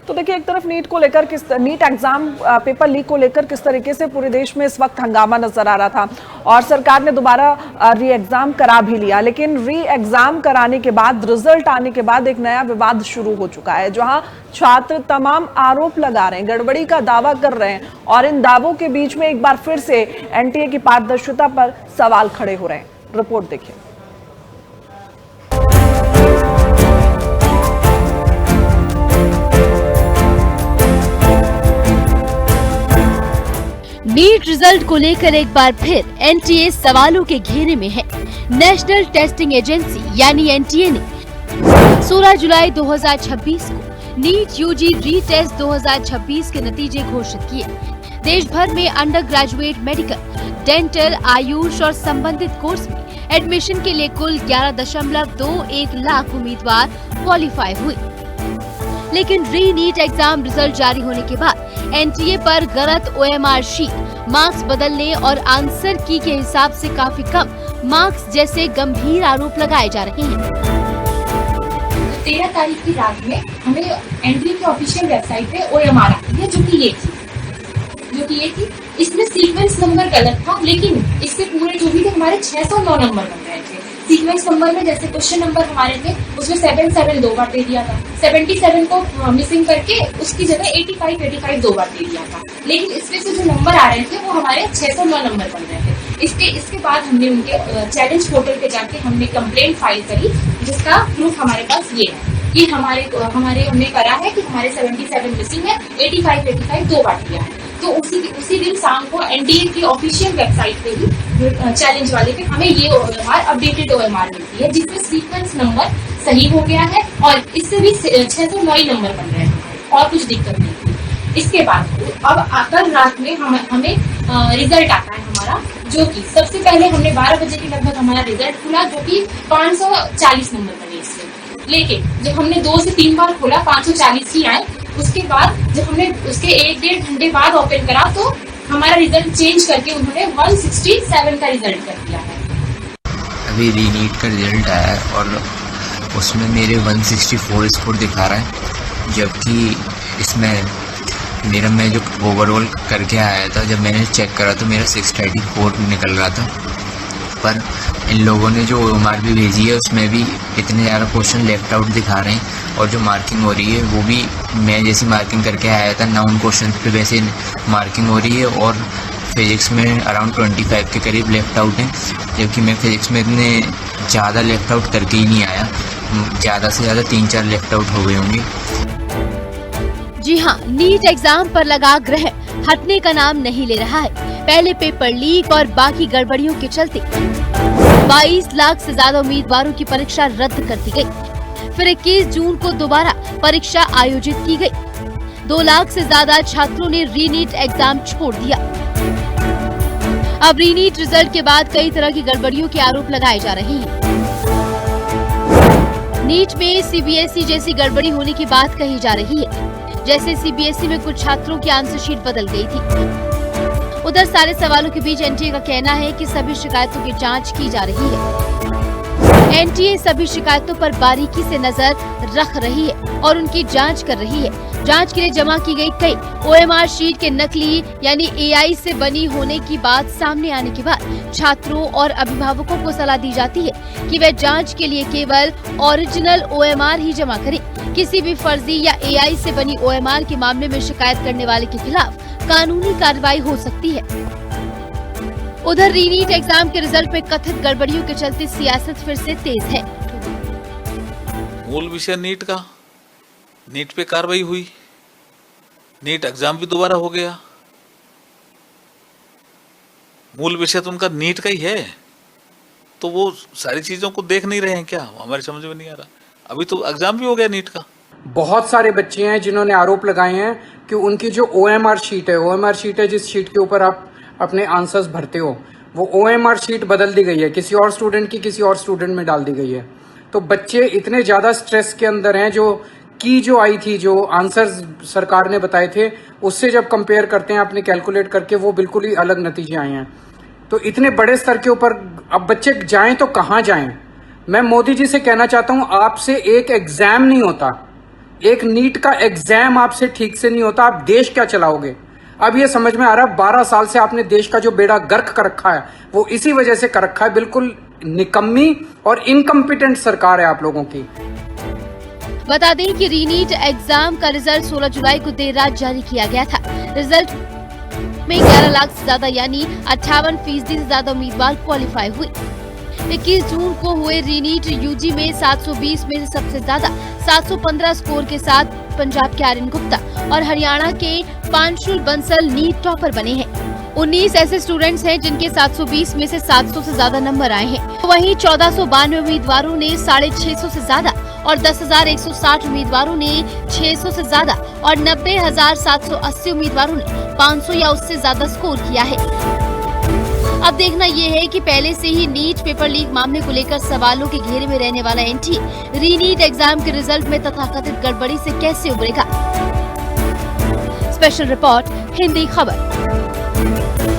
तो देखिए, एक तरफ नीट को लेकर नीट एग्जाम पेपर लीक को लेकर किस तरीके से पूरे देश में इस वक्त हंगामा नजर आ रहा था और सरकार ने दोबारा री एग्जाम करा भी लिया, लेकिन री एग्जाम कराने के बाद, रिजल्ट आने के बाद एक नया विवाद शुरू हो चुका है, जहां छात्र तमाम आरोप लगा रहे हैं, गड़बड़ी का दावा कर रहे हैं और इन दावों के बीच में एक बार फिर से एनटीए की पारदर्शिता पर सवाल खड़े हो रहे हैं। रिपोर्ट देखिए। नीट रिजल्ट को लेकर एक बार फिर एनटीए सवालों के घेरे में है। नेशनल टेस्टिंग एजेंसी यानी एनटीए ने 16 जुलाई 2026 को नीट यूजी री टेस्ट 2026 के नतीजे घोषित किए। देश भर में under graduate medical, dental, Ayush और संबंधित कोर्स में एडमिशन के लिए कुल 11.21 लाख उम्मीदवार क्वालिफाई हुए। लेकिन री नीट एग्जाम रिजल्ट जारी होने के बाद एनटीए पर गलत ओएमआर शीट, मार्क्स बदलने और आंसर की के हिसाब से काफी कम मार्क्स जैसे गंभीर आरोप लगाए जा रहे हैं। 13 तारीख की रात में हमें एनटीए की ऑफिशियल वेबसाइट पे ओएमआर आई है, जो कि ये थी। इसमें सीक्वेंस नंबर गलत था, लेकिन इससे पूरे जो भी थे हमारे 609 नंबर बन रहे थे। सीक्वेंस नंबर में जैसे क्वेश्चन नंबर हमारे थे, उसमें 77 2 बार दे दिया था, 77 को मिसिंग करके उसकी जगह 85 2 बार दे दिया था। लेकिन इसमें से जो नंबर आ रहे थे वो हमारे 609 नंबर बन रहे थे। इसके बाद हमने उनके चैलेंज पोर्टल पे जाके हमने कंप्लेंट फाइल करी, जिसका प्रूफ हमारे पास ये है कि हमने करा है कि हमारे 77 मिसिंग है, 85 2 बार दिया है। तो उसी दिन शाम को एनटीए की ऑफिशियल वेबसाइट पे ही चैलेंज वाले पे हमें ये ओएमआर, अपडेटेड ओएमआर मिलती है, जिसमें सीक्वेंस नंबर सही हो गया है और इससे भी 609 नंबर बन रहे हैं और कुछ दिक्कत नहीं थी। इसके बाद अब कल रात में हमें रिजल्ट आता है हमारा, जो कि सबसे पहले हमने 12 बजे के लगभग हमारा रिजल्ट खुला, जो कि 540 नंबर बने इससे। लेकिन जब हमने 2 से 3 बार खोला 540 ही आए। उसके बाद जब हमने उसके 1-1.5 घंटे बाद ओपन करा तो हमारा रिजल्ट चेंज करके उन्होंने 167 का रिजल्ट कर दिया है। अभी री नीट का रिजल्ट आया है और उसमें मेरे 164 स्कोर दिखा रहा है, जबकि इसमें मैं जो ओवरऑल करके आया था, जब मैंने चेक करा तो मेरा 634 निकल रहा था। पर इन लोगों ने जो ओएमआर भी भेजी है उसमें भी इतने ज़्यादा क्वेश्चन लेफ्ट आउट दिखा रहे हैं और जो मार्किंग हो रही है वो भी मैं जैसी मार्किंग करके आया था ना, उन क्वेश्चन पे वैसे मार्किंग हो रही है। और फिजिक्स में अराउंड 25 के करीब लेफ्ट आउट है, जबकि मैं फिजिक्स में इतने ज़्यादा लेफ्ट आउट करके ही नहीं आया, ज़्यादा से ज़्यादा 3-4 लेफ्ट आउट हो गए होंगे। जी हाँ, नीट एग्जाम पर लगा ग्रहण हटने का नाम नहीं ले रहा है। पहले पेपर लीक और बाकी गड़बड़ियों के चलते 22 लाख से ज्यादा उम्मीदवारों की परीक्षा रद्द कर दी गई। फिर 21 जून को दोबारा परीक्षा आयोजित की गई। 2 लाख से ज्यादा छात्रों ने रीनीट एग्जाम छोड़ दिया। अब रीनीट रिजल्ट के बाद कई तरह की गड़बड़ियों के आरोप लगाए जा रहे हैं। नीट में सीबीएसई जैसी गड़बड़ी होने की बात कही जा रही है, जैसे सीबीएसई में कुछ छात्रों की आंसर शीट बदल गई थी। उधर सारे सवालों के बीच एनटीए का कहना है कि सभी शिकायतों की जांच की जा रही है। एनटीए सभी शिकायतों पर बारीकी से नजर रख रही है और उनकी जांच कर रही है। जांच के लिए जमा की गई कई ओएमआर शीट के नकली यानी एआई से बनी होने की बात सामने आने के बाद छात्रों और अभिभावकों को सलाह दी जाती है कि वे जांच के लिए केवल ओरिजिनल ओएमआर ही जमा करें। किसी भी फर्जी या एआई से बनी ओएमआर के मामले में शिकायत करने वाले के खिलाफ कानूनी कार्रवाई हो सकती है। उधर रीनीट एग्जाम के रिजल्ट में कथित गड़बड़ियों के चलते सियासत फिर से तेज है। मूल विषय नीट का, नीट पे कार्रवाई हुई, नीट एग्जाम भी दोबारा हो गया। मूल विषय तो उनका नीट का ही है, तो वो सारी चीजों को देख नहीं रहे हैं क्या? हमारी समझ में नहीं आ रहा। अभी तो एग्जाम भी हो गया नीट का। बहुत सारे बच्चे हैं जिन्होंने आरोप लगाए हैं कि उनकी जो ओएमआर शीट है जिस शीट के ऊपर आप अपने आंसर्स भरते हो, वो ओएमआर शीट बदल दी गई है, किसी और स्टूडेंट की किसी और स्टूडेंट में डाल दी गई है। तो बच्चे इतने ज्यादा स्ट्रेस के अंदर हैं, जो आई थी, जो आंसर्स सरकार ने बताए थे, उससे जब कंपेयर करते हैं अपने कैलकुलेट करके, वो बिल्कुल ही अलग नतीजे आए हैं। तो इतने बड़े स्तर के ऊपर अब बच्चे जाएं तो कहाँ जाएं? मैं मोदी जी से कहना चाहता हूं, आपसे एक एग्जाम नहीं होता, एक नीट का एग्जाम आपसे ठीक से नहीं होता, आप देश क्या चलाओगे? अब ये समझ में आ रहा है 12 साल से आपने देश का जो बेड़ा गर्क कर रखा है वो इसी वजह से कर रखा है। बिल्कुल निकम्मी और इनकम्पिटेंट सरकार है आप लोगों की। बता दें कि रीनीट एग्जाम का रिजल्ट 16 जुलाई को देर रात जारी किया गया था। रिजल्ट में 11 लाख से ज्यादा यानी 58% से ज्यादा उम्मीदवार क्वालिफाई हुए। 21 जून को हुए रीनीट यूजी में 720 में से सबसे ज्यादा 715 स्कोर के साथ पंजाब के आर्यन गुप्ता और हरियाणा के पांशुल बंसल नीट टॉपर बने हैं। 19 ऐसे स्टूडेंट्स हैं जिनके 720 में से 700 से ज्यादा नंबर आए हैं। वहीं 1492 उम्मीदवारों ने 650 से ज्यादा और 10,160 उम्मीदवारों ने 600 से ज्यादा और 90,780 उम्मीदवारों ने 500 या उससे ज्यादा स्कोर किया है। अब देखना ये है कि पहले से ही नीट पेपर लीक मामले को लेकर सवालों के घेरे में रहने वाला एनटीए रीनीट एग्जाम के रिजल्ट में तथाकथित गड़बड़ी से कैसे उबरेगा। स्पेशल रिपोर्ट, हिंदी खबर।